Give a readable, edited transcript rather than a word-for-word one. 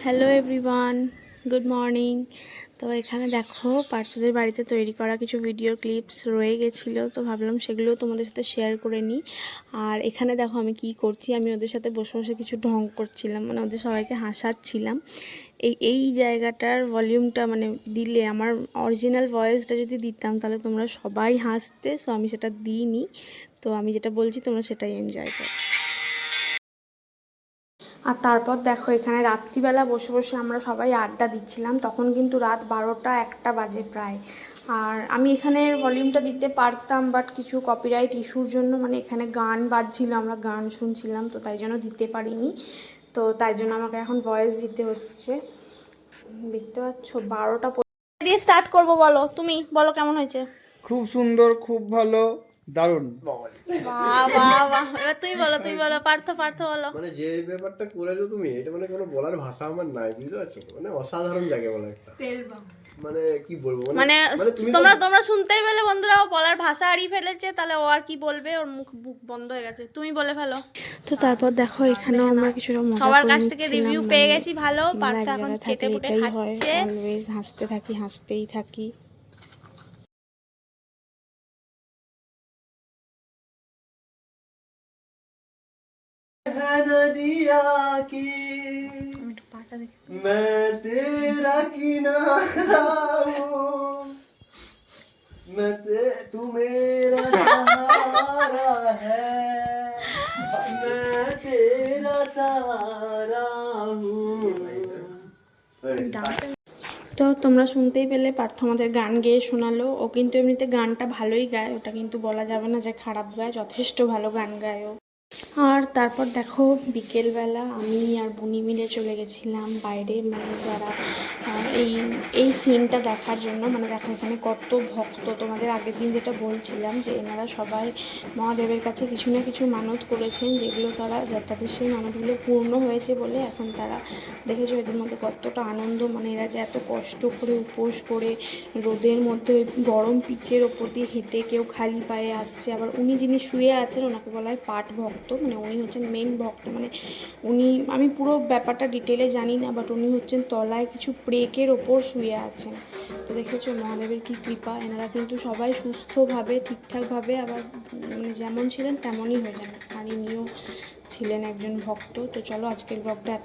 Hello everyone, good morning. তো এখানে দেখো পার্থদের বাড়িতে তৈরি করা কিছু ভিডিও ক্লিপস রয়ে গেছিলো, তো ভাবলাম সেগুলোও তোমাদের সাথে শেয়ার করে নিই। আর এখানে দেখো আমি কি করছি, আমি ওদের সাথে বসে বসে কিছু ঢং করছিলাম, মানে ওদের সবাইকে হাসাচ্ছিলাম। এই জায়গাটার ভলিউমটা মানে দিলে, আমার অরিজিনাল ভয়েসটা যদি দিতাম তাহলে তোমরা সবাই হাসতে। সো আমি সেটা দিইনি, তো আমি যেটা বলছি তোমরা সেটাই এনজয় করো। আর তারপর দেখো এখানে রাত্রিবেলা বসে বসে আমরা সবাই আড্ডা দিচ্ছিলাম, তখন কিন্তু রাত 12টা-1টা বাজে প্রায়। আর আমি এখানে ভলিউমটা দিতে পারতাম, বাট কিছু কপিরাইট ইস্যুর জন্য মানে এখানে গান বাজছিল, আমরা গান শুনছিলাম, তো তাই জন্য দিতে পারিনি। তো তাই জন্য আমাকে এখন ভয়েস দিতে হচ্ছে। দেখতে পাচ্ছ 12টা দিয়ে স্টার্ট করবো। বলো, তুমি বলো কেমন হয়েছে। খুব সুন্দর, খুব ভালো, দারুণ। বাহ বাহ বাহ, এবার তুমি বলো পার্থ বলো। মানে যে ব্যাপারটা করেছো তুমি, এটা মানে কোনো বলার ভাষা আমার নাই, বুঝতে পারছো? মানে অসাধারণ জায়গা বলা একটা, মানে কি বলবো, মানে তুমি তোমরা শুনতেই পেলে বন্ধুরা, ও বলার ভাষা হারিয়ে ফেলেছে, তাহলে ও আর কি বলবে, ওর মুখ বন্ধ হয়ে গেছে। তুমি বলে ফেলো। তো তারপর দেখো এখানেও আমরা কিছুটা মজা সবার করে কাছ থেকে রিভিউ পেয়ে গেছি ভালো। পার্থ এক এখন জায়গায় চেটে থাকলে পুটে এটাই হয়, খাচ্ছে। অলওয়েজ হাসতে থাকি, হাসতেই থাকি। नदिया की मैं तेरा किनारा हूँ, तू मेरा सहारा है, मैं तेरा सहारा हूँ। তো তোমরা শুনতেই পেলে, পার্থ আমাদের গান গেয়ে শোনালো। ও কিন্তু এমনিতে গানটা ভালোই গায়, ওটা কিন্তু বলা যাবে না যে খারাপ গায়, যথেষ্ট ভালো গান গায় ও। আর তারপর দেখো বিকেলবেলা আমি আর বুনি মিলে চলে গেছিলাম বাইরে, মানে যারা এই সিনটা দেখার জন্য। মানে দেখো এখানে কত ভক্ত, তোমাদের আগের দিন যেটা বলছিলাম যে এনারা সবাই মহাদেবের কাছে কিছু না কিছু মানত করেছেন, যেগুলো তাদের সেই মানতগুলো পূর্ণ হয়েছে বলে এখন তারা দেখেছো এদের মধ্যে কতটা আনন্দ। মানে এরা যে এত কষ্ট করে উপোস করে রোদের মধ্যে গরম পিচের ওপর দিয়ে হেঁটে কেউ খালি পায়ে আসছে। আবার উনি যিনি শুয়ে আছেন ওনাকে বলা হয় পাট ভক্ত, মানে উনি হচ্ছেন মেন ভক্ত। মানে উনি, আমি পুরো ব্যাপারটা ডিটেলে জানি না, বাট উনি হচ্ছেন তলায় কিছু প্রেকের ওপর শুয়ে আছেন। তো দেখেছো মহাদেবের কি কৃপা, এনারা কিন্তু সবাই সুস্থভাবে ঠিকঠাকভাবে আবার মানে যেমন ছিলেন তেমনই হয়ে যান। আর ইনিও ছিলেন একজন ভক্ত। তো চলো আজকের ব্লগটা এত